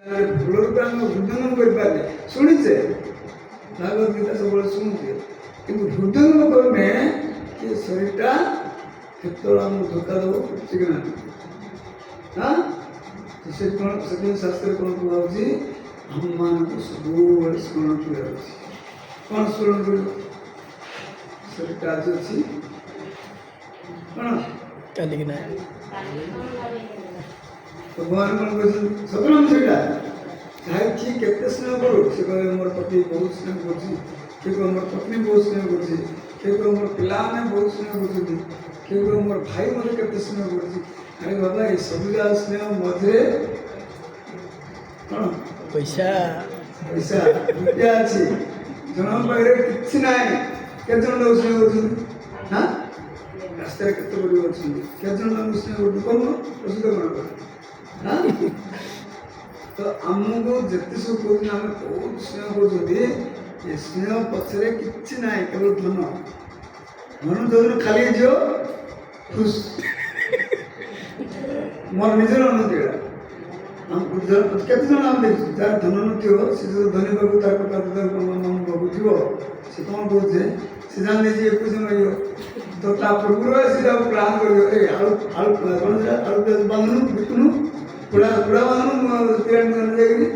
ଭଲ ରୂପେ ଆମେ ହୃଦୟଙ୍ଗମ କରିପାରିଲେ ଶୁଣିଛେ ଭାଗବତ ଗୀତା ସବୁବେଳେ ଶୁଣୁଛେ କିନ୍ତୁ ହୃଦୟଙ୍ଗମ କରୁନେ କି ଶରୀରଟା କେତେବେଳେ ଆମକୁ ଧୋକା ଦେବ ଠିକ ନା ହଁ ସେ କ'ଣ ସେଥିପାଇଁ ଶାସ୍ତ୍ରରେ କ'ଣ କୁହାହେଉଛି ଆମମାନଙ୍କୁ ସବୁବେଳେ ସ୍ମରଣ କରିବାର ଅଛି କ'ଣ ସ୍ମରଣ କରିବ ଶରୀରଟା ଆଜି ଅଛି କ'ଣ କାଲିକି ନାହିଁ ଭଗବାନ କ'ଣ କହିଛନ୍ତି ସତରାମ ସେଇଟା ଯାହା କିଏ କେତେ ସ୍ନେହ କରୁ ସେ କହିବେ ମୋର ପତି ବହୁତ ସ୍ନେହ କରୁଛି କିଏ କହିବ ମୋର ପତ୍ନୀ ବହୁତ ସ୍ନେହ କରୁଛି କିଏ କହିବ ମୋର ପିଲାମାନେ ବହୁତ ସ୍ନେହ କରୁଛନ୍ତି କିଏ କହିବ ମୋର ଭାଇ ମୋତେ କେତେ ସ୍ନେହ କରୁଛି ଆରେ ବାବା ଏ ସବୁ ଯାହା ସ୍ନେହ ମଝିରେ କ'ଣ ପଇସା ପଇସା ଦୁଇଟା ଅଛି ଜଣଙ୍କ ପାଖରେ କିଛି ନାହିଁ କେତେ ଜଣ ତାକୁ ସ୍ନେହ କରୁଛନ୍ତି ହଁ ରାସ୍ତାରେ କେତେ ଗୁଡ଼ିଏ ଅଛନ୍ତି କେତେ ଜଣ ତାଙ୍କୁ ସ୍ନେହ କରୁଛନ୍ତି କରୁନ ଅସୁବିଧା କ'ଣ କର ତ ଆମକୁ ଯେତେ ସବୁ କହୁଛନ୍ତି ଆମେ ବହୁତ ସ୍ନେହ କରୁଛନ୍ତି ଏ ସ୍ନେହ ପଛରେ କିଛି ନାହିଁ କେବଳ ଧନ ଧନ ଯୋଉଦିନ ଖାଲି ହେଇଯିବ ଖୁସ୍ ମୋର ନିଜର ଅନୁଭୂତି ଏଇଟା କେତେ ଜଣ ଆମେ ଦେଖିଛୁ ଯାହାର ଧନ ନଥିବ ସେ ଯଦି ଧନୀ ବାବୁ ତାର କଥା ବାବୁ ଥିବ ସେ କ'ଣ କହୁଛେ ସେ ଜାଣିଲେ ଯେ ଏକୁଶ ମାଗିବ ତ ତା ପୂର୍ବରୁ ସେ ତାକୁ ପ୍ଲାନ୍ କରିବ ଏ ଆଳୁ ଆଳୁ କ'ଣ ସେଟା ଆଳୁ ପିଆଜ ବାନ୍ଧୁନୁ ବିକୁନୁ କୁଡ଼ା କୁଡ଼ା ବାନ୍ଧୁନୁ ପିଆଜ ଯାଇକିରି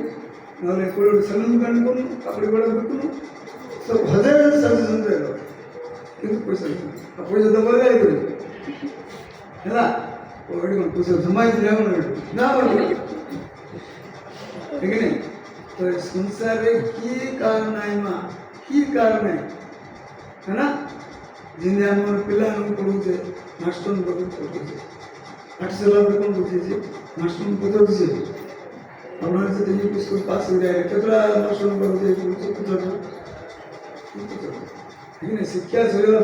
ନହେଲେ କୋଉଠି ସେଲୁନ୍ ଦୋକାନ କରୁନୁ କାପଡ଼ି ଗୁଡ଼ା ବିକୁନୁ ସବୁ ହଜାର ସଜେସନ୍ ରହିବ କିନ୍ତୁ ପଇସା ଆଉ ପଇସା ଦେବ ଯାଇକରି ହେଲା ଏଠି କ'ଣ ପଇସା ଜମା ହେଇଥିଲା କ'ଣ ଏଠି ନା ठीक है तो संसार में की कारण है माँ की कारण है ना जिन्हें हम पिला पढ़ुचे मास्टर पढ़ुचे 8 साल कौन बुझे मास्टर पढ़ुचे से स्कूल पास हो जाए केतरा मास्टर पढ़ुचे ठीक है शिक्षा सरिला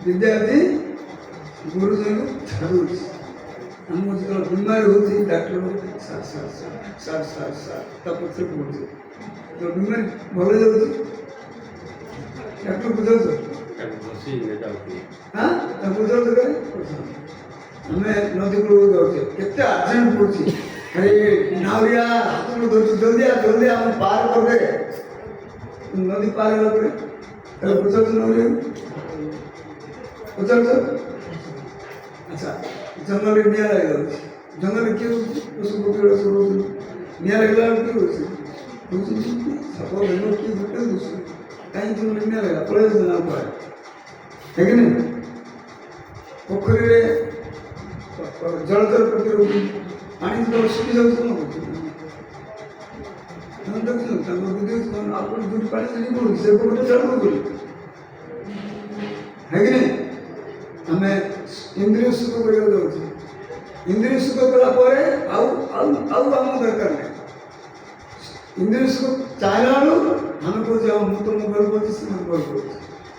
विद्यार्थी गुरुजन छाड़ू आम जो बीमार होती डाक्टर सार सार सार सार सार सार पक्ष पड़े जो बीमार भल जाऊँ डाक्टर बुझाऊ हाँ बुझाऊ आम नदी कूल जाऊे केते अर्जेंट पड़ी अरे नावरिया हाथ में धरु जल्दी जल्दी आम पार कर दे नदी पार होला बुझाऊ नावरिया बुझाऊ अच्छा जंगल निया लगे जंगल किए पशु पक्षी सब रोज निया लगला किए सप भेल किए गोटे दूसरे कहीं जंगल निया लगा पड़े ना पाए है कि नहीं पोखरी रे जलचर प्रति पानी जब सुखी जाऊँ कौन देखते बुद्धि आपको दूरी पानी से नहीं से गोटे चल है कि नहीं आम इंद्रिय सुख करने जाऊँ इंद्रिय सुख कलापर आम दरकार नहीं इंद्रिय सुख चाहला आम कहे आम तुम घर कर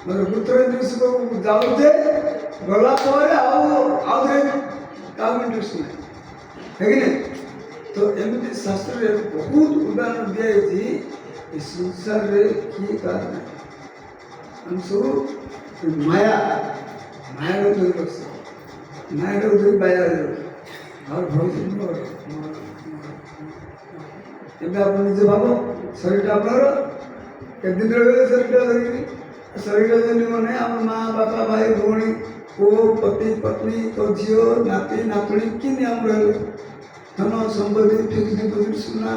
मतलब वृत्तर इंद्रिय सुख जाऊे गलापर आउे क्या इंटरेस्ट नहीं है कि नहीं तो एमती शास्त्र बहुत उदाहरण दिखाई संसार किए कारण हम सब माया माया माया बाया और भविष्य आप निजे भाव शरीर आपणार के दिन रही शरीर धरिकी शरीर जन मैंने आम माँ बापा भाई भौणी पुओ पति पत्नी तो झील नाती नातुणी कि आम रही धन संपत्ति फिक्स डिपोजिट सुना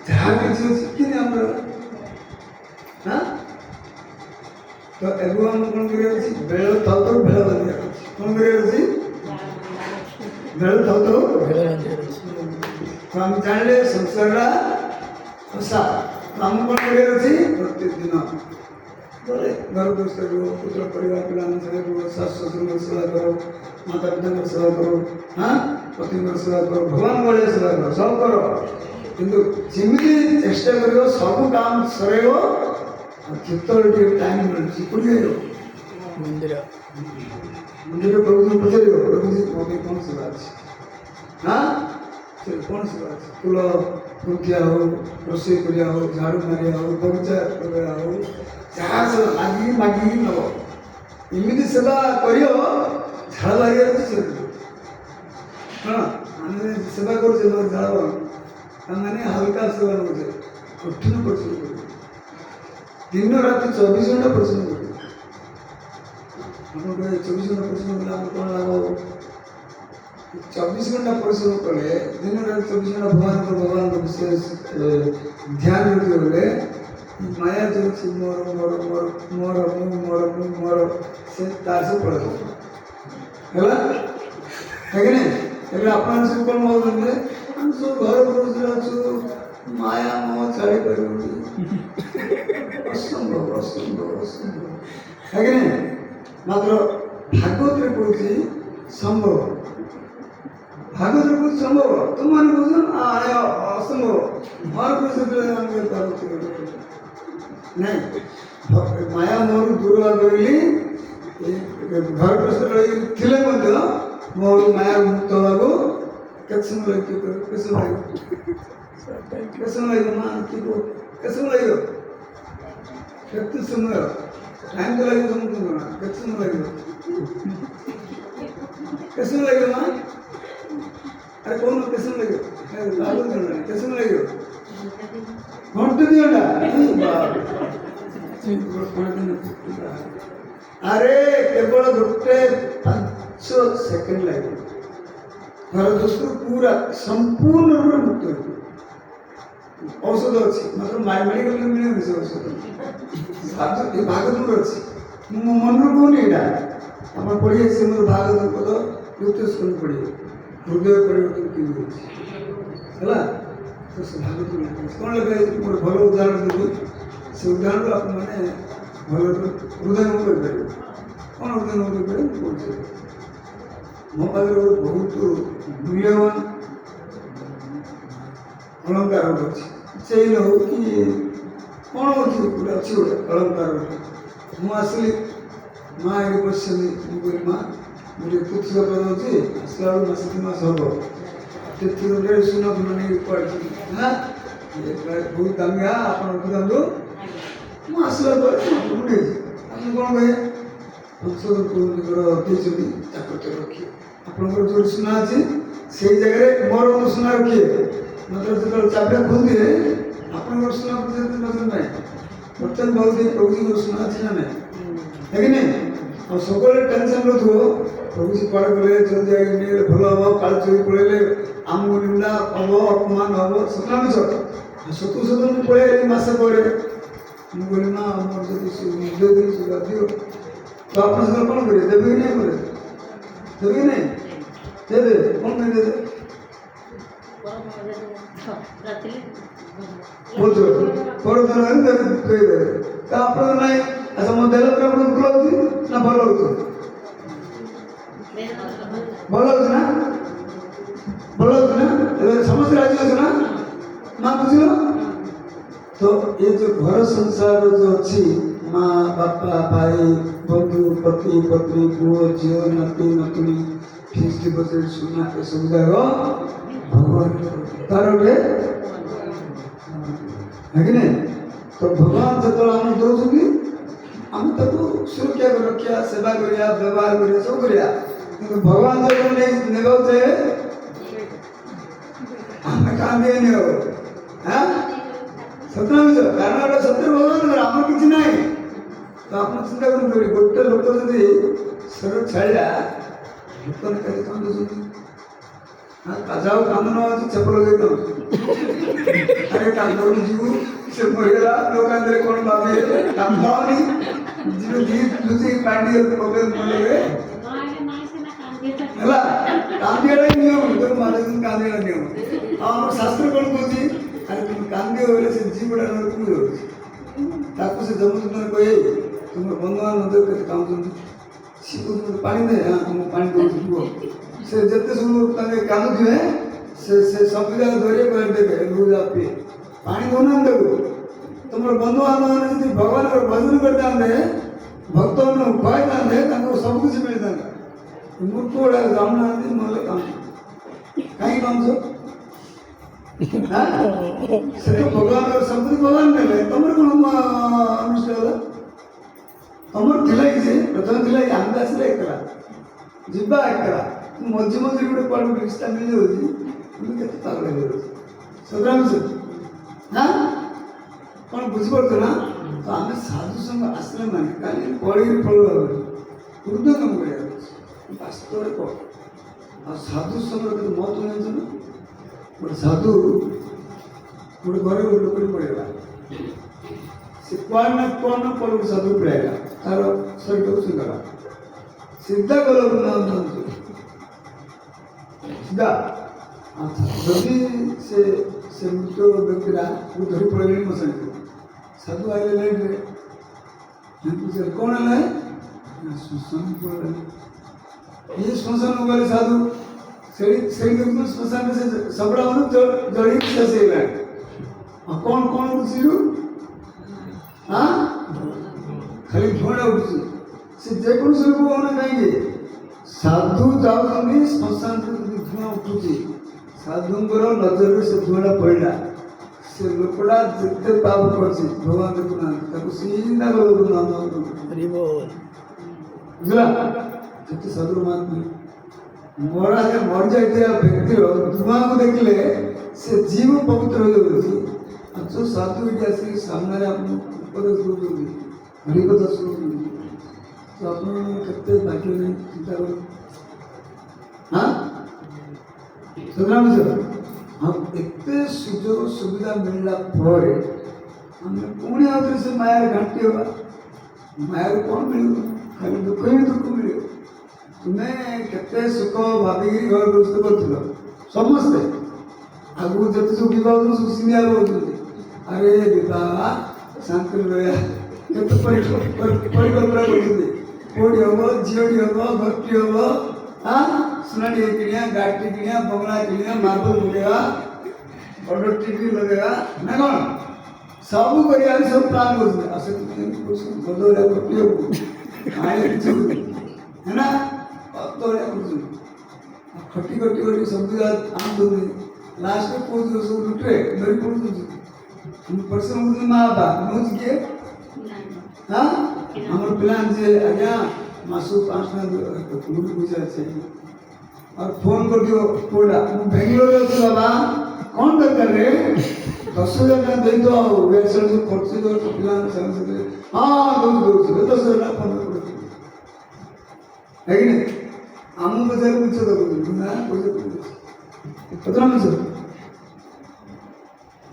जहाँ किसी कि आम हाँ तो एगो आम कौन कर बेल थाउ तो भेड़ बांधिया कौन कर बेल थाउ तो हम जानले संसार आशा आम कौन कर प्रत्येक दिन बोले घर दोस्त पुत्र परिवार पिला सास ससुर सेवा करो माता पिता सेवा करो हाँ पति सेवा करो भगवान भाई सेवा करो सब करो किंतु जमी चेष्टा कर सब काम सर चित्त टाइम मिलूँ कोई मंदिर मंदिर प्रभु पचार प्रभु जी मम्मी कौन सेवा अच्छे हाँ कौन सेवा अच्छे फूल फुटिया हो रोषे करिया हो झाड़ू मारिया हो बगीचा लगा हो जहाँ सब मागी मागी नब इमिति सेवा कर झाड़ बाहर हाँ आम सेवा कर झाड़ ମାନେ ହାଲକା ସେବା ନଉଛେ କଠିନ ପରିଶ୍ରମ କରିବେ ଦିନ ରାତି 24 ଘଣ୍ଟା ପରିଶ୍ରମ କରିବେ। ଆପଣ କହିବେ 24 ଘଣ୍ଟା ପରିଶ୍ରମ କଲେ ଆମର କ'ଣ ଲାଭ ହେବ? 24 ଘଣ୍ଟା ପରିଶ୍ରମ କଲେ ଦିନ ରାତି 24 ଘଣ୍ଟା ଭଗବାନଙ୍କ ବିଶେଷ ଧ୍ୟାନ ରଖିବେ ବୋଲେ ମାୟା ଯେଉଁ ଅଛି ମୋର ମୋର ମୋର ମୋର ମୁଁ ମୋର ମୁଁ ମୋର ସେ ତାର ସବୁ ପଳେଇବ ହେଲା କି ନାହିଁ? ଏବେ ଆପଣ ସବୁ କ'ଣ ଭାବୁଛନ୍ତି ଆମେ ସବୁ ଘର ପରିସର ଅଛୁ ମାୟା ମୋହ ଛାଡ଼ିପାରିବୁନି ଅସମ୍ଭବ ଅସମ୍ଭବ ଅସମ୍ଭବ କି ନାହିଁ? ମାତ୍ର ଭାଗବତରେ କହୁଛି ସମ୍ଭବ ଭାଗବତରେ କହୁଛି ସମ୍ଭବ ତୁମମାନେ କହୁଛ ଅସମ୍ଭବ ଘର ପରିସର ଆମେ ନାଇଁ ମାୟା ମୋହରୁ ଦୂର କହିଲି ଘର ପରିସର ଥିଲେ ମଧ୍ୟ ମୋର ମାୟା ମୁକ୍ତ ହେବାକୁ କେତେ ସମୟ ଲାଗିବ କେତେ ସମୟ ଲାଗିବ କେତେ ସମୟ ଲାଗିବ ମା କେତେ ସମୟ ଲାଗିବ କେତେ ସମୟ ଟାଇମ୍ ତ ଲାଗିବ ସମସ୍ତଙ୍କୁ ନା କେତେ ସମୟ ଲାଗିବ କେତେ ସମୟ ଲାଗିବ ମା ଆରେ କହୁନ କେତେ ସମୟ ଲାଗିବ କେତେ ସମୟ ଲାଗିବ ଘଣ୍ଟେ 2 ଘଣ୍ଟା ଆରେ କେବଳ ଗୋଟେ 5 ସେକେଣ୍ଡ ଲାଗିବ ଘର ଦୋଷରୁ ପୁରା ସମ୍ପୂର୍ଣ୍ଣ ରୂପେ ମୁକ୍ତ ହୋଇଯିବ। ଔଷଧ ଅଛି ମାତ୍ର ମେଡ଼ିକାଲରେ ମିଳିବନି ସେ ଔଷଧ ଏ ଭାଗବତରେ ଅଛି ମୁଁ ମନରୁ କହୁନି ଏଇଟା ଆପଣ ପଢ଼ିବେ ସେ ମୋର ଭାଗବତ ପଦ ଯୁକ୍ତ ସ୍କୁଲ ପଢ଼ିବେ ହୃଦୟ ପରିବର୍ତ୍ତନ କେମିତି ହେଉଛି ହେଲା ତ ସେ ଭାଗବତ କ'ଣ ଲେଖା ହେଇଛି ଗୋଟେ ଭଲ ଉଦାହରଣ ଦେବି ସେ ଉଦାହରଣରୁ ଆପଣମାନେ ଭଲ ହୃଦୟଙ୍ଗମ କରିପାରିବେ କ'ଣ ହୃଦୟଙ୍ଗମ କରିପାରିବେ ମୁଁ କହୁଛି ମୋ ପାଖରେ ଗୋଟେ ବହୁତ ମୂଲ୍ୟବାନ ଅଳଙ୍କାର ଗୋଟେ ଅଛି ଚେନ୍ ହଉ କି କ'ଣ ଅଛି ଗୋଟେ ଅଛି ଗୋଟେ ଅଳଙ୍କାର ଗୋଟେ ମୁଁ ଆସିଲି ମା ଏଠି ବସିଛନ୍ତି ମୁଁ କହିଲି ମା ମୁଁ ଟିକେ ତୀର୍ଥ କରିଦେଉଛି ଆସିଲା ବେଳକୁ ମାସେ 2 ମାସ ହେବ ତୀର୍ଥରେ ସୁନା ଫୁଲ ନେଇକି ପଡ଼ିଛି ହଁ ବହୁତ ଦାମିଆ ଆପଣ ରଖିଥାନ୍ତୁ ମୁଁ ଆସିଲା ପରେ ଆପଣଙ୍କୁ ନେଇଛି ଆପଣ କ'ଣ କହିବେ ସଂସଦଙ୍କର ଦେଇଛନ୍ତି ଚାକର ରଖିବେ ଆପଣଙ୍କର ଯେଉଁଠି ସୁନା ଅଛି ସେଇ ଜାଗାରେ ମୋର ସୁନା ରଖିବେ ମାତ୍ର ଯେତେବେଳେ ଚାବିଟା ଖୋଲିଦିଏ ଆପଣଙ୍କର ସୁନା ନଜର ନାହିଁ ବର୍ତ୍ତମାନ ବହୁତ ପ୍ରଭୁଜୀଙ୍କର ସୁନା ଅଛି ନା ନାହିଁ କି ନାହିଁ ଆଉ ସବୁବେଳେ ଟେନସନ୍ ରହୁଥିବ ପ୍ରଭୁଜୀ କୁଆଡ଼େ ଗଲେ ଜଲ୍ଦି ଆଗେ ନେଇଗଲେ ଭଲ ହେବ କାଳେ ଚୋରି ପଳେଇଲେ ଆମକୁ ନିନ୍ଦା ହେବ ଅପମାନ ହେବ ସତ ମିଛ ସତୁ ମୁଁ ପଳେଇ ମାସେ ପରେ ମୁଁ କହିଲି ମା ଆମର ଯଦି ଦେଇଦେଲି ସେ ଦିଅ ତ ଆପଣ ସେତେବେଳେ କ'ଣ କରିବେ ଦେବେ କି ନାହିଁ କରିବେ ଦେବେ କି ନାହିଁ ଦେବେ କ'ଣ ପାଇଁ ଦେବେ ପରଦିନ ଦେଇଦେବେ ତ ଆପଣଙ୍କ ନାହିଁ ଆଚ୍ଛା ମୋ ଦେଲା ପରେ ଆପଣଙ୍କୁ ଭଲ ହେଉଛି ନା ଭଲ ହେଉଛି ଭଲ ହେଉଛି ନା ଭଲ ହେଉଛି ନା ଏବେ ସମସ୍ତେ ରାଜି ଅଛୁ ନା ମା ବୁଝିଲ ତ ଏ ଯେଉଁ ଘର ସଂସାର ଯେଉଁ ଅଛି ମା ବାପା ଭାଇ ବନ୍ଧୁ ପତି ପତ୍ନୀ ପୁଅ ଝିଅ ନାତି ନାତୁଣୀ ଫିକ୍ସ ଡିପୋଜିଟ୍ ସୁନା ଏସବୁ ଯାକ ଭଗବାନ ତାର ଗୋଟେ କି ନାହିଁ ତ ଭଗବାନ ଯେତେବେଳେ ଆମେ ଦେଉଛନ୍ତି ଆମେ ତାକୁ ସୁରକ୍ଷା ରଖିବା ସେବା କରିବା ବ୍ୟବହାର କରିବା ସବୁ କରିବା କିନ୍ତୁ ଭଗବାନ ଯେତେବେଳେ ନେବାକୁ ଚାहे ଆମେ କାନ୍ଦିନି ହବ ହଁ ସତ ମିଛ କାରଣ ଏଇଟା ସତ୍ୟ ଭଗବାନଙ୍କର ଆମର କିଛି ନାହିଁ ତ ଆପଣ ଚିନ୍ତା କରନ୍ତୁ ଗୋଟେ ଲୋକ ଯଦି ଶରୀର ଛାଡ଼ିଲା ଲୋକମାନେ କେତେ କାନ୍ଦୁଛନ୍ତି ଯାହାକୁ କାନ୍ଦ ନ ଅଛି ଛେପ ଲଗେଇ ଦେଉଛି ଆରେ କାନ୍ଦରୁ ଯିବୁ ସେ ମରିଗଲା ଲୋକ କାନ୍ଦିରେ କ'ଣ ଭାବିବେ କାନ୍ଦ ହେଉନି ଯିବେ ଲୁଚି ପାଣି ପକେଇ ମରିବେ ହେଲା କାନ୍ଦିବାଟା ନିୟମ ତୋର ମାରାଛନ୍ତି କାନ୍ଦିବାଟା ନିୟମ ଆଉ ଆମର ଶାସ୍ତ୍ର କ'ଣ କହୁଛି ଆରେ ତୁମେ କାନ୍ଦିବ ବୋଲେ ସେ ଜୀବଟା ନରକୁ ଯାଉଛି ତାକୁ ସେ ଜମଦୂତରେ କହେ ତୁମର ବନ୍ଧୁବାନ୍ଧବ ମଧ୍ୟ କେତେ କାନ୍ଦୁଛନ୍ତି ସିଏ କହୁଛି ମୋତେ ପାଣି ଦେ ହଁ ତୁମକୁ ପାଣି ଦେଉଛି କୁହ ସେ ଯେତେ ସବୁ ତାଙ୍କେ କାନ୍ଦୁଥିବେ ସେ ସବୁ ଯାକ ଧରିବେ କହିଲେ ଦେବେ ଲୁଜା ପିଏ ପାଣି ଦଉନାହାନ୍ତି ତାକୁ ତୁମର ବନ୍ଧୁବାନ୍ଧବମାନେ ଯଦି ଭଗବାନଙ୍କର ଭଜନ କରିଥାନ୍ତେ ଭକ୍ତମାନଙ୍କୁ ଖୁଆଇଥାନ୍ତେ ତାଙ୍କୁ ସବୁ କିଛି ମିଳିଥାନ୍ତା ମୂର୍ଖ ଗୁଡ଼ାକ ଜାଣୁନାହାନ୍ତି ନହେଲେ କାନ୍ଦୁ କାହିଁକି କାନ୍ଦୁଛ ସେ ତ ଭଗବାନଙ୍କର ସବୁ ଭଗବାନ ନେଲେ ତମର କ'ଣ ଅନୁଷ୍ଠାନ ହେଲା ତମର ଥିଲା କି ସେ ପ୍ରଥମେ ଥିଲା କି ଆମେ ଆସିଲେ ଏକଲା ଯିବା ଏକଲା ମଝି ମଝିରେ ଗୋଟେ କୁଆଡ଼େ ଗୋଟେ ରିସ୍ତା ମିଳିଯାଉଛି ତୁମେ କେତେ ପାଗଳ ହେଇଯାଉଛି ସତରାଂଶ ନା କ'ଣ ବୁଝିପାରୁଛ ନା? ତ ଆମେ ସାଧୁ ସଂଘ ଆସିଲେ ମାନେ କାଲି ପଢ଼ିକି ଫଳ ହେବନି, ହୃଦୟଙ୍ଗମ କରିବାର ଅଛି, ବାସ୍ତବରେ କହ। ଆଉ ସାଧୁ ସଂଘର କେତେ ମହତ୍ଵ ଜାଣିଛ ନା? ଗୋଟେ ସାଧୁ ଗୋଟେ ଘରେ ଗୋଟେ ଲୋକଟି ପଳେଇଲା, ସେ କୁଆଡ଼େ ନା ଗୋଟେ ସାଧୁ ପଳେଇଲା, ତାର ଶରୀରକୁ ସୁନ୍ଦର ସିଧା ଗଲ ସିଧା। ଯଦି ସେ ମୃତ ବ୍ୟକ୍ତିଟା ଧରି ପଳେଇଲେଣି ମଶାଣିକୁ, ସାଧୁ ଆଇଲେ ଲାଇନ୍ରେ ପଚାରିଲେ କ'ଣ ହେଲା? ଶ୍ମଶାନ ପଳେଇଲା। ଇଏ ଶ୍ମଶାନକୁ ଗଲେ ସାଧୁ, ସେଠି ଦେଖୁଛୁ ଶ୍ମଶାନରେ ସେ ଶବଡ଼ା ଜଳିକି ଶେଷ ହେଇଗଲାଣି। ଆଉ କ'ଣ ଉଠୁଛି? ଖାଲି ଧୂଆଁଟା ଉଠୁଛି। ସେ ଯେକୌଣସି ଲୋକ ହଉନା କାହିଁକି, ସାଧୁ ଯାଉଛନ୍ତି ଶ୍ମଶାନରୁ ଯଦି ଧୂଆଁ ଉଠୁଛି, ସାଧୁଙ୍କର ନଜରରେ ସେ ଧୂଆଁଟା ପଡ଼ିଲା, ସେ ଲୋକଟା ଯେତେ ପାପ କରିଛି ଭଗବାନ ଦେଖୁନାହାନ୍ତି, ତାକୁ ସିଧା ବୁଝିଲା। ଯେତେ ସାଧୁ ମହାତ୍ମା ମରିଯାଇଥିବା ବ୍ୟକ୍ତିର ଧୂଆଁକୁ ଦେଖିଲେ ସେ ଜୀବ ପବିତ୍ର ହୋଇଯାଉଛି। ଆଉ ଯେଉଁ ସାଧୁ ଏଠି ଆସିକି ସାମ୍ନାରେ ଆପଣ ଉପଦେଶ ଦେଉଛନ୍ତି, ହରିକଥା ଶୁଣୁଛନ୍ତି, ତ ଆପଣ କେତେ ଭାଗ୍ୟ ନେଇ ଚିନ୍ତା କରନ୍ତୁ। ହଁ, ଏତେ ସୁଯୋଗ ସୁବିଧା ମିଳିଲା ପରେ ଆମେ ପୁଣି ଆଉଥରେ ସେ ମାୟାରେ ଘାଣ୍ଟି ହେବା। ମାୟାରୁ କ'ଣ ମିଳିବ? ଖାଲି ଦୁଃଖ ହିଁ ଦୁଃଖ ମିଳିବ। ତୁମେ କେତେ ସୁଖ ଭାବିକି ଘର ଗ୍ରସ୍ତ କରୁଥିଲ, ସମସ୍ତେ ଆଗକୁ ଯେତେ ସବୁ ବିବାହ ସବୁ ସିନିଆ ରହୁଛନ୍ତି, ଆରେ ବିବାହ ଶାନ୍ତିରେ ରହିବା, କେତେ ପରିକଳ୍ପନା କରୁଛନ୍ତି, ପୁଅଟି ହବ, ଝିଅଟି ହବ, ଘରଟି ହବ, ସୁନାଟି କିଣିବା, ଗାଡ଼ିଟି କିଣିବା, ବଙ୍ଗଳା କିଣିବା, ମାର୍ବଲ ଲଗେଇବା, ବଡ଼ ଟିଭି ଲଗେଇବା ନା କ'ଣ ସବୁ କରିବା, ସବୁ ପ୍ଲାନ୍ କରୁଛନ୍ତି। ଆଉ ସେଥିପାଇଁ ବଦଳିଆ ଘଟି ହବ କିଛି ହେଲା, ବଦଳିଆ କରୁଛନ୍ତି। ଖଟି ସବୁ ଆଣୁଛନ୍ତି, ଲାଷ୍ଟରେ କହୁଛନ୍ତି ସବୁ ଲୁଟରେ ଧରି ପଡ଼ୁଛନ୍ତି। ପରିଶ୍ରମ କରୁଛନ୍ତି ମା ବାପା, ନେଉଛି କିଏ? ଆମର ପିଲା ଯେ ଆଜ୍ଞା ମାସକୁ 500 ଟଙ୍କା କୋଉଠି ପଇସା ଅଛି, ଆଉ ଫୋନ୍ କରିଦିଅ ପୁଅଟା, ମୁଁ ବେଙ୍ଗଲୋରରେ ଅଛି ବାବା, କ'ଣ ଦରକାର ରେ? 10,000 ଟଙ୍କା ଦେଇଦିଅ, ଆଉ ସବୁ ଖର୍ଚ୍ଚ ପିଲାମାନେ ସାଙ୍ଗସାଥି, ଦଉଛି 10,000 ଟଙ୍କା ଫୋନ୍ କରୁଛି। ହେଇନି ଆମକୁ ପଚାରି ମିଛ ଦେଖୁଛନ୍ତି ନା, ପଇସା କେତେ ମିଛ?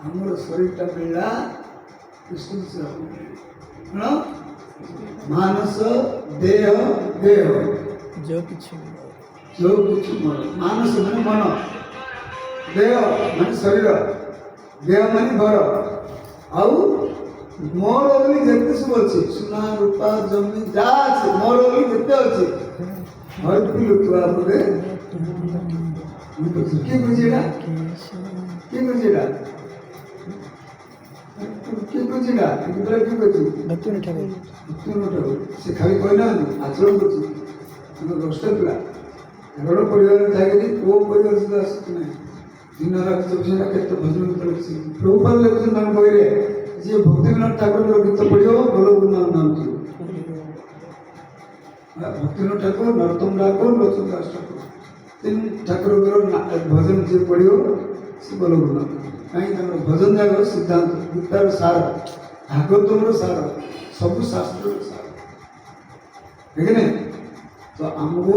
ଆମର ଶରୀରଟା ମିଳିଲା କୃଷ୍ଣ କ'ଣ? ମାନସ ଦେହ जो କିଛି ମନ। ମାନସ ମାନେ ମନ, ଦେହ ମାନେ ଶରୀର, ଦେହ ମାନେ ଘର। ଆଉ ମୋର ବୋଲି ଯେତେ ସବୁ ଅଛି, ସୁନା ରୂପା ଜମି ଯାହା ଅଛି, ମୋର ବୋଲି ଯେତେ ଅଛି, ଲୁଟୁଆ ବୋଧେ କିଏ ବୁଝି ଏଇଟା? କିଏ ବୁଝି ଏଇଟା? କିଏ ବୁଝି ଏଇଟା? କିଏ ବୁଝି? ସେ ଖାଲି କହିନାହାନ୍ତି, ଆଚରଣ କରୁଛି। ତାଙ୍କ 10ଟା ପିଲା ଘର ପରିବାରରେ ଥାଇକି କୋଉ ପରିବାର ସୁଦ୍ଧା ଆସୁଛି ନାହିଁ, ଦିନ ରାତି 24 ଘଣ୍ଟା କେତେ ଭଜନ ଗୀତ ଲେଖିଛି। ପ୍ରଭୁପାଦ ଲେଖୁଛନ୍ତି ତାଙ୍କ ବହିରେ, ଯିଏ ଭକ୍ତିବିନୋଦ ଠାକୁରଙ୍କର ଗୀତ ପଢ଼ିବ ଭଲ ଗୁରୁନାମ ନାମ ଥିବ। ଭକ୍ତିବିନୋଦ ଠାକୁର, ନରୋତ୍ତମ ଠାକୁର, ଲୋଚନ ଦାସ ଠାକୁର, 3 ଠାକୁରଙ୍କର ଭଜନ ଯିଏ ପଢ଼ିବ ସେ ଭଲ ଗୁରୁନାମ। କାହିଁକି? ତାଙ୍କର ଭଜନ ଯାକ ସିଦ୍ଧାନ୍ତ, ଗୀତାର ସାର, ଭାଗବତର ସାର, ସବୁ ଶାସ୍ତ୍ରର ସାର, ଠିକ ନାହିଁ? ତ ଆମକୁ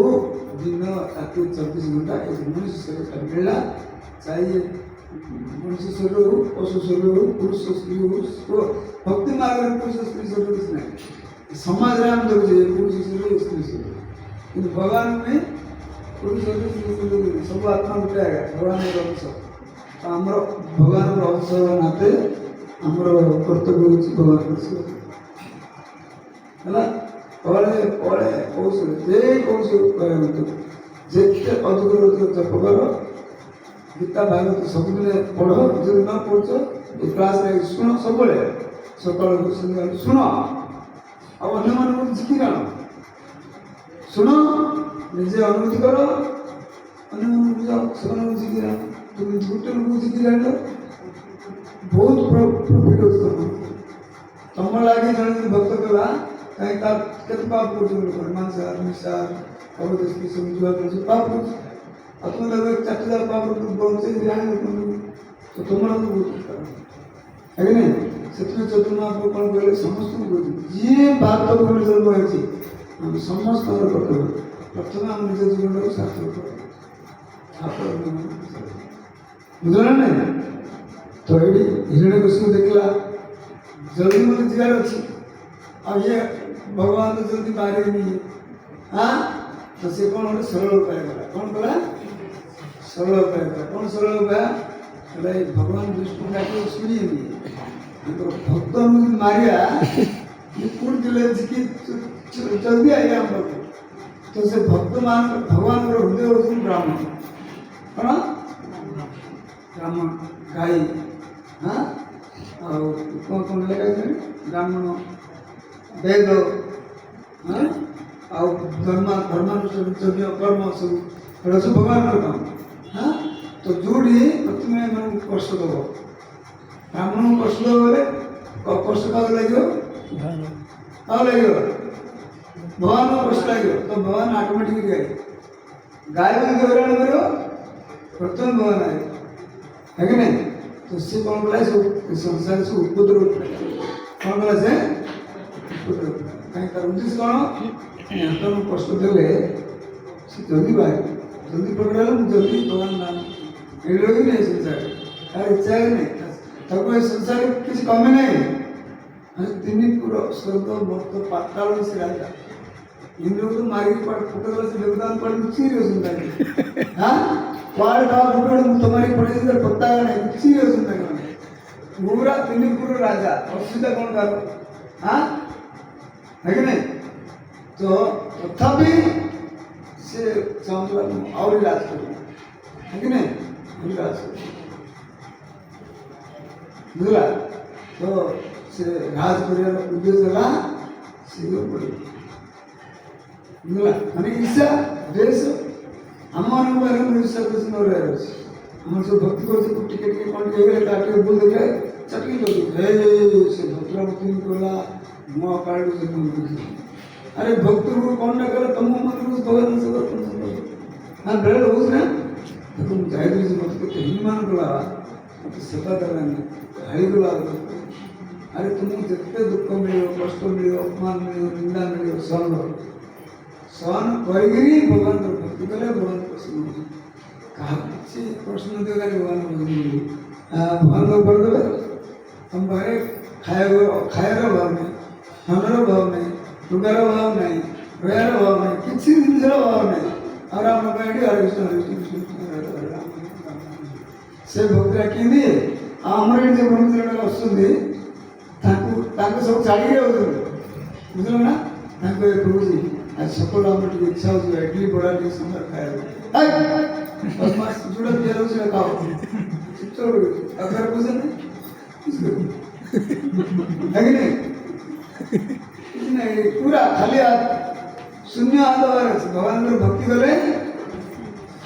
ଦିନ ରାତି 24 ଘଣ୍ଟା ଏ ମଣିଷ ଶରୀରଟା ମିଳିଲା, ଚାहे ମଣିଷ ଶରୀର ହଉ, ପଶୁ ଶରୀର ହଉ, ପୁରୁଷ ସ୍ତ୍ରୀ ହଉ, ଭକ୍ତି ମାର୍ଗରେ ପୁରୁଷ ସ୍ତ୍ରୀ ଶରୀର କିଛି ନାହିଁ। ସମାଜରେ ଆମେ ଦେଖୁଛେ ପୁରୁଷ ଶରୀର, ସ୍ତ୍ରୀ ଶରୀର, କିନ୍ତୁ ଭଗବାନ ନୁହେଁ, ପୁରୁଷ ଶରୀର ସ୍ତ୍ରୀ ଶରୀର ସବୁ ଆତ୍ମା ଗୋଟେ ଆଜ୍ଞା ଭଗବାନଙ୍କର ଅଂଶ। ତ ଆମର ଭଗବାନଙ୍କର ଅଂଶ ନାତେ ଆମର କର୍ତ୍ତବ୍ୟ ହେଉଛି ଭଗବାନଙ୍କର ସେବା ହେଲା। କଳେ କୌଶଳ ଯେକୌଣସି କହିବା ଯେତେ ଅଧିକରୁ ଅଧିକ ଜପ କର, ଗୀତା ଭାଗବତ ସବୁଦିନେ ପଢ଼, ଯଦି ନ ପଢ଼ୁଛ ଏ କ୍ଲାସ୍ରେ ଶୁଣ, ସବୁବେଳେ ସକାଳୁ ସନ୍ଧ୍ୟାବେଳୁ ଶୁଣ, ଆଉ ଅନ୍ୟମାନଙ୍କୁ ଶିଖି ଆଣ, ଶୁଣ, ନିଜେ ଅନୁଭୂତି କର, ଅନ୍ୟମାନଙ୍କୁ ଯାଅ, ସେମାନଙ୍କୁ ଶିଖି ଆଣ। তুমি ଗୋଟେ ଲୋକକୁ ଶିଖି ଜାଣିଲ ବହୁତ ପ୍ରଫିଟ୍ ଅଛି ତମ ଲାଗି। ଜଣେ ଯଦି ଭକ୍ତ କଲା, କାହିଁକି ତାର କେତେ ପାପ କରୁଛନ୍ତି ଲୋକ, ମାଂସାର ନିଶାର ଅବଦେଶ ସବୁ ଜୁଆ କରୁଛି, ପାପ କରୁଛି। ଆଉ ତୁମେ ତାକୁ 4,000 ପାପ ବଞ୍ଚେଇ ଆଣିବ, ତ ତୁମର ତ ବହୁତ ଆଜ୍ଞା ନାଇଁ ସେଥିପାଇଁ ଚୈତନ୍ୟ ମହାପ୍ରଭୁ କ'ଣ କହିଲେ ସମସ୍ତଙ୍କୁ କହୁଛନ୍ତି ଯିଏ ଭାରତ ଭୂମିରେ ଜନ୍ମ ହେଇଛି ଆମେ ସମସ୍ତଙ୍କର କର୍ତ୍ତବ୍ୟ ପ୍ରଥମେ ଆମ ନିଜ ଜୀବନଟାକୁ ସାର୍ଥକ କରିବା ବୁଝିଲ ନା ନାଇଁ ତ ଏଇଠି ହିରଣ୍ୟକଶ୍ୟପ ଦେଖିଲା ଜଲ୍ଦି ମୋତେ ଯିବାର ଅଛି ଆଉ ଇଏ ଭଗବାନ ତ ଜଲ୍ଦି ବାହାରିବେନି ତ ସେ କ'ଣ ଗୋଟେ ସରଳ ଉପାୟ କଲା କ'ଣ କଲା ସରଳ ଉପାୟ କଲା କ'ଣ ସରଳ ଉପାୟ କହିଲା ଏ ଭଗବାନ ବିଷ୍ଣୁ ଡାକି ଶୁଣିବେନି ତାଙ୍କର ଭକ୍ତଙ୍କୁ ମାରିବା କୋଉଠି ଥିଲେ କି ଜଲ୍ଦି ଆଇଲେ ଆମ ପାଖକୁ ତ ସେ ଭକ୍ତମାନଙ୍କ ଭଗବାନଙ୍କର ହୃଦୟ ହେଉଛନ୍ତି ବ୍ରାହ୍ମଣ କ'ଣ ବ୍ରାହ୍ମଣ ଗାଈ ଆଉ କ'ଣ କ'ଣ ଲେଖା ବ୍ରାହ୍ମଣ ବେଦ ଆଉ ଧର୍ମାନୁଷ୍ଠାନ ଯଜ୍ଞ କର୍ମ ସବୁ ଏଗୁଡ଼ା ସବୁ ଭଗବାନଙ୍କର କାମ ତ ଯେଉଁଠି ପ୍ରଥମେ ଏମାନଙ୍କୁ କଷ୍ଟ ଦେବ ବ୍ରାହ୍ମଣଙ୍କୁ କଷ୍ଟ ଦେବ ବୋଲେ କଷ୍ଟ କାହାକୁ ଲାଗିବ କାହାକୁ ଲାଗିବ ଭଗବାନଙ୍କୁ କଷ୍ଟ ଲାଗିବ ତ ଭଗବାନ ଅଟୋମେଟିକ୍ ଗାଈ ଗାଈ ହଇରାଣ କରିବ ପ୍ରଥମେ ଭଗବାନ ଆଇବ କି ନାହିଁ ତ ସେ କ'ଣ କଲା ସବୁ ସଂସାର ସବୁ ଉପଦ୍ରବ କ'ଣ କଲା ସେ ଉପଦ୍ରବ କାହିଁକି ତାର ଉଦ୍ଦେଶ୍ୟ କ'ଣ ଆପଣଙ୍କୁ କଷ୍ଟ ଦେଲେ ସେ ଜଲ୍ଦି ବାହାରିବ ଜଲ୍ଦି ପ୍ରକଟ ହେଲେ ମୁଁ ଜଲ୍ଦି ଭଗବାନ ନାମ ଏଇଠି ରହିବି ନାହିଁ ସଂସାର ତାର ଇଚ୍ଛା ହେଲେ ନାହିଁ ତାକୁ ଏ ସଂସାରରେ କିଛି କମେ ନାହିଁ ତିନି ପୁର ସ୍ୱର୍ଗ ମର୍ତ୍ତ ପାତାଳ ସେ ରାଜା ଇନ୍ଦ୍ରକୁ ତ ମାରିକି ପକେଇଦେଲା ସେ ଦେବତାଙ୍କୁ କୁଆଡ଼େ ଲୁଚିକି ଅଛନ୍ତି ତାଙ୍କେ କୁଆଡ଼େ କାହା ପକେଇଲେ ମୁଁ ତମାରିକି ପଳେଇ ତାର ପତ୍ତା ନାହିଁ ଲୁଚିକି ଅଛନ୍ତି ତାଙ୍କ ମାନେ ପୁରା ତିନି ପୁର ରାଜା ଅସୁବିଧା କ'ଣ ତାର କି ନାହିଁ ତ ତଥାପି ସେ ଚାହୁଁଥିଲା ମୁଁ ଆହୁରି ରାଜ କରିବି କି ନାହିଁ ଆହୁରି ରାଜ କରିବି ବୁଝିଲା ତ ସେ ରାଜ କରିବାର ଉଦ୍ଦେଶ୍ୟ ହେଲା ଶୀଘ୍ର ପଡ଼ିବ ବୁଝିଲା ମାନେ ଈର୍ଷା ଦ୍ୱେଷ ଆମମାନଙ୍କ ପାଖରେ ଈର୍ଷା ଦ୍ୱେଷ ନ ରହିବାର ଅଛି ଆମର ସବୁ ଭକ୍ତି କରୁଛୁ ଟିକେ ଟିକେ କ'ଣ ଟିକେ ହେଇଗଲେ ତାର ଟିକେ ଭୁଲ ଦେଖିଲେ ଚାଟିକି ଦେଉଛି ସେ ଭଦ୍ରମତି କଲା ମୋ କାଳକୁ ସେ ଆରେ ଭକ୍ତରୁ କ'ଣଟା କଲେ ତମ ମନକୁ ଭଗବାନ ବେଳେ ହେଉଛି ନା ଦେଖ ମୁଁ ଯାଇଥିଲି ଯେ ମୋତେ କେତେ ହିମାନ କଲା ମୋତେ ସେବା ଦେଲାନି ଢାଳିଗଲା ଆରେ ତୁମକୁ ଯେତେ ଦୁଃଖ ମିଳିବ କଷ୍ଟ ମିଳିବ ଅପମାନ ମିଳିବ ନିନ୍ଦା ମିଳିବ ସହନ କରିକିରି ଭଗବାନଙ୍କର ଭକ୍ତି କଲେ ଭଗବାନ ପ୍ରସନ୍ନ ହେଉଛି କାହାକୁ କିଛି ପ୍ରଶ୍ନ ଦେବେ ଖାଲି ଭଗବାନ ଭଗବାନଙ୍କ କରିଦେବେ ତମ ପାଖରେ ଖାଇବାର ଅଭାବ ନାହିଁ ଧନର ଅଭାବ ନାହିଁ ଲୁଗାର ଅଭାବ ନାହିଁ ରହିବାର ଅଭାବ ନାହିଁ କିଛି ଜିନିଷର ଅଭାବ ନାହିଁ ଆଉ ରାମ ପାଇଁ ହରେ କୃଷ୍ଣ ସେ ଭକ୍ତି ଡାକିନ୍ତି ଆଉ ଆମର ଏଠି ଯେଉଁ ବ୍ରହ୍ମଚାରୀ ଆସୁଛନ୍ତି ତାଙ୍କୁ ସବୁ ଛାଡ଼ିକି ଯାଉଛନ୍ତି ବୁଝିଲ ନା ତାଙ୍କୁ ଏ କହୁଛି ଆଜି ସକାଳୁ ଆମର ଟିକେ ଇଚ୍ଛା ହେଉଛି ଇଡଲି ବଡ଼ା ଟିକେ ସାମ୍ବାର ଖାଇବାକୁ ଯୋଉଟା ତିଆରି ହେଉଛି ସେଇଟା ଖାଅ ଆକାର ବୁଝେନି ନାଇଁ କିଛି ନାହିଁ ପୁରା ଖାଲି ଶୂନ୍ୟ ହାତ ହବାର ଅଛି ଭଗବାନଙ୍କର ଭକ୍ତି କଲେ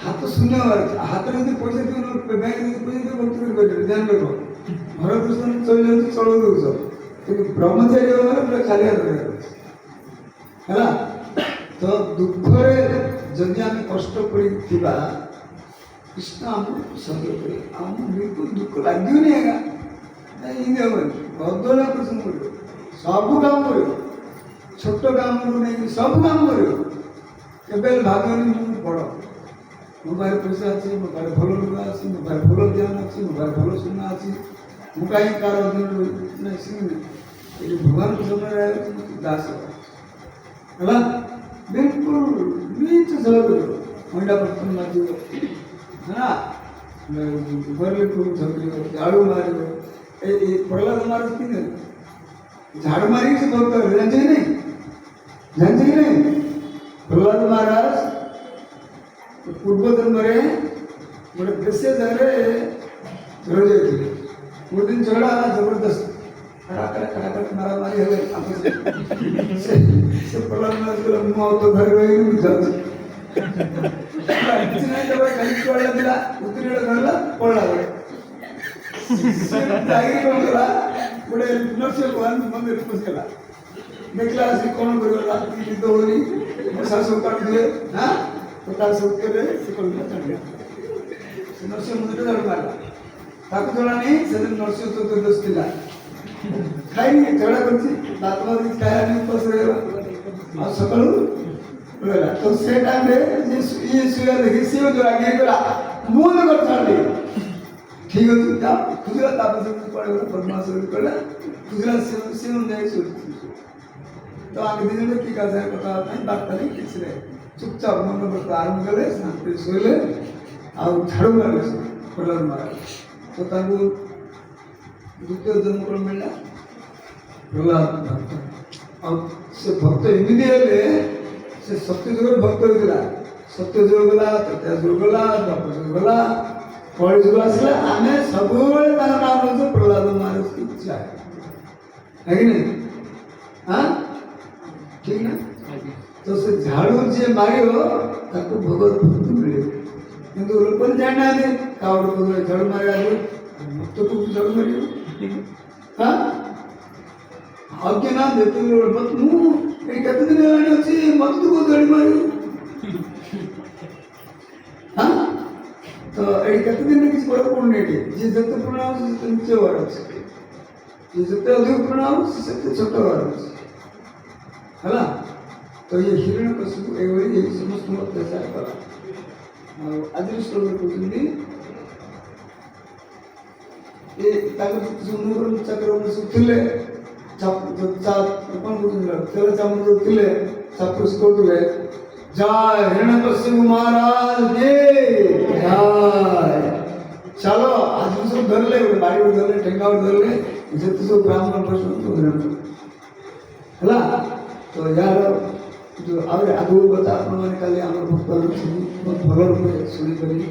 ହାତ ଶୂନ୍ୟ ହବାର ଅଛି ହାତରେ ଯଦି ପଇସା ଦିଅ ବ୍ୟାଙ୍କରେ ଯଦି ପଇସା ଦିଅ ଭକ୍ତି କରିପାରିବେ ଧ୍ୟାନ ରଖ ଘର କୃଷ୍ଣ ଚଳି ଯାଉଛି ଚଳଉ ଦେଉଛ କିନ୍ତୁ ବ୍ରହ୍ମଚାରୀ ହେବାର ପୁରା ଖାଲି ହାତ ରହିବାର ଅଛି ହେଲା ତ ଦୁଃଖରେ ଯଦି ଆମେ କଷ୍ଟ ପଡ଼ିଥିବା କୃଷ୍ଣ ଆମକୁ ସହ୍ୟ କରିବେ ଆମକୁ ବିଲକୁଲ ଦୁଃଖ ଲାଗିବନି ଆଜ୍ଞା ଏମିତି ହେବନି ବଦଳ କୃଷ୍ଣ କରିବ ସବୁ କାମ କରିବ ଛୋଟ କାମରୁ ନେଇକି ସବୁ କାମ କରିବ କେବେ ଭାବିବନି ମୁଁ ବଡ଼ ମୋ ପାଖରେ ପଇସା ଅଛି ମୋ ପାଖରେ ଭଲ ଲୁଗା ଅଛି ମୋ ପାଖରେ ଭଲ ଜ୍ଞାନ ଅଛି ମୋ ପାଖରେ ଭଲ ସୁନା ଅଛି ମୁଁ କାହିଁକି କାହାର ଅଧୀନରେ ନାହିଁ ସେମିତି ଏଠି ଭଗବାନଙ୍କ ସମୟରେ ଦାସ ହେଲା ବିଲକୁଲ ନିଜ ସେବା କରିବ ମହିଳା ବର୍ତ୍ତନ ମାରିବ ହେଲା ଗରିବ ଝଗଡ଼ିବ ଝାଡ଼ୁ ମାରିବ ଏଇ ପ୍ରହ୍ଲାଦ ମହାରାଜ କିଏ ଝାଡ଼ୁ ମାରିକି ସେ ଭକ୍ତ ଜାଣିଛି କି ନାହିଁ ପ୍ରହ୍ଲାଦ ମହାରାଜ ପୂର୍ବ ଜନ୍ମରେ ଗୋଟେ ବେଶୀ ଜାଗାରେ ରହିଯାଇଥିଲେ ଗୋଟେ ଦିନ ଝଗଡ଼ା ହେଲା ଜବରଦସ୍ତ ମାରାମାରି ହେଲେ ସେ ପ୍ରହ୍ଲାଦ ମହାରାଜ କହିଲା ମୁଁ ଆଉ ତ ଘରେ ରହିବି ମୁଁ ଯାଉଛି କିଛି ନାହିଁ ତାପରେ କାଲି ପଡ଼ିଲା ଥିଲା ଉତ୍ତରୀ ଧରିଲା ପଡ଼ିଲା ବେଳେ ଯାଇକି କ'ଣ କଲା ଗୋଟେ ନରସିଂହ ଭଗବାନ ମନ୍ଦିରରେ ପଶିଗଲା ଦେଖିଲା ଆସିକି କ'ଣ କରିବ ରାତି ନିଦ ହଉନି ମଶା ସବୁ କାଟୁଥିବେ ତ ତା ସତ୍ୟରେ ସେ କହିଲା ଚାଲିଲା ସେ ନରସିଂହ ମନ୍ଦିରରେ ଝାଡ଼ୁ ମାରିଲା ତାକୁ ଜଣା ନାହିଁ ସେଦିନ ନରସିଂହ ଚତୁର୍ଦଶୀ ଥିଲା ଖାଇନି ଝଗଡ଼ା କରିଛି ଦାନ୍ତ ମାରି କିଛି ଖାଇଲାନି ଉପାସ ରହିଗଲା ଆଉ ସକାଳୁ ରହିଲା ତ ସେ ଟାଇମ୍ରେ ଇଏ ଶୋଇବା ଦେଖି ସିଏ ରାଗି କଲା ମୁଁ ତ କରି ଛାଡ଼ିଲି ଠିକ୍ ଅଛି ଯା ଖୁଚୁରା ତାପରେ ସେ ପଳେଇଗଲା ବଦମାସ କହିଲା ଖୁଚୁରା ସେ ଯାଇ ଶୋଇଛି ତ ଆମେ ଦୁଇ ଜଣ କି କାହା କଥା ପାଇଁ ବାର୍ତ୍ତା ନେଇ କିଛି ନାହିଁ ଚୁପଚାପ ମନ ବର୍ତ୍ତା ଆରମ୍ଭ କଲେ ଶାନ୍ତି ଶୋଇଲେ ଆଉ ଝାଡ଼ୁ ମାରିଲେ ଖୋଲାରୁ ମାରିଲେ ତ ତାଙ୍କୁ ଦ୍ୱିତୀୟ ଜନ୍ମ ମିଳିଲା ପ୍ରହ୍ଲାଦ ଭକ୍ତ ଆଉ ସେ ଭକ୍ତ ଏମିତି ହେଲେ ସେ ସତ୍ୟ ଯୁଗରେ ଭକ୍ତ ହୋଇଥିଲା ସତ୍ୟ ଯୁଗ ଗଲା ତୃତୀୟ ଯୁଗ ଗଲା ଦ୍ୱାପର ଯୁଗ ଗଲା କଳି ଯୁଗ ଆସିଲା ଆମେ ସବୁବେଳେ ତାଙ୍କ ନାମ ନେଉଛୁ ପ୍ରହ୍ଲାଦ ମହାରାଜ କି ଚାଏ କି ନାହିଁ ହଁ ଠିକ ନା ତ ସେ ଝାଡ଼ୁ ଯିଏ ମାରିବ ତାକୁ ଭଗବତ ଭକ୍ତି ମିଳିବ କିନ୍ତୁ ଲୋକମାନେ ଜାଣିନାହାନ୍ତି କାଉଡ଼ ପଦରେ ଝାଡ଼ୁ ମାରିବା ଭକ୍ତକୁ ଝାଡ଼ୁ ମାରିବ ହଁ ଅଜ୍ଞାନ ଯେତେବେଳେ ମୁଁ ଏଇ କେତେ ଦିନ ହେଲାଣି ଅଛି ମତେ ତୁ ଝାଡ଼ୁ ମାରିବୁ ହଁ ତ ଏଇ କେତେ ଦିନରେ କିଛି ଫରକ ପଡ଼ୁନି ଏଠି ଯିଏ ଯେତେ ପୁରୁଣା ହେଉଛି ସେତେ ନିଚ ହବାର ଅଛି ଯିଏ ଯେତେ ଅଧିକ ପୁରୁଣା ହେଉଛି ସେତେ ଛୋଟ ହବାର ଅଛି ହେଲା ତ ଇଏ ହିରଣ୍ୟକଶିପୁ ଏଇଭଳି ଏଇ ସମସ୍ତଙ୍କୁ ଅତ୍ୟାଚାର କଲା ଆଉ ଆଜିର ଶ୍ଲୋକରେ କହୁଛନ୍ତି ଏ ତାଙ୍କର ସବୁ ଚାକର ସବୁ ଥିଲେ କ'ଣ କହୁଛନ୍ତି ତେଲ ଚାମଚ ଥିଲେ ଚାପରୁଷ କରୁଥିଲେ ଜୟ ହିରଣ୍ୟକଶିପୁ ମହାରାଜ କି ଜୟ ଚାଲ ଆଜି ସବୁ ଧରିଲେ ଗୋଟେ ବାଡ଼ି ଗୋଟେ ଧରିଲେ ଠେଙ୍ଗା ଗୋଟେ ଧରିଲେ ଯେତେ ସବୁ ବ୍ରାହ୍ମଣ ହେଲା ତ ୟାର जो आगे आगू बता आपने काली आमर भक्त बहुत भल रूपे शुणिकी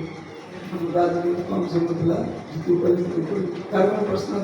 हम राजनीति कम समय कारण प्रश्न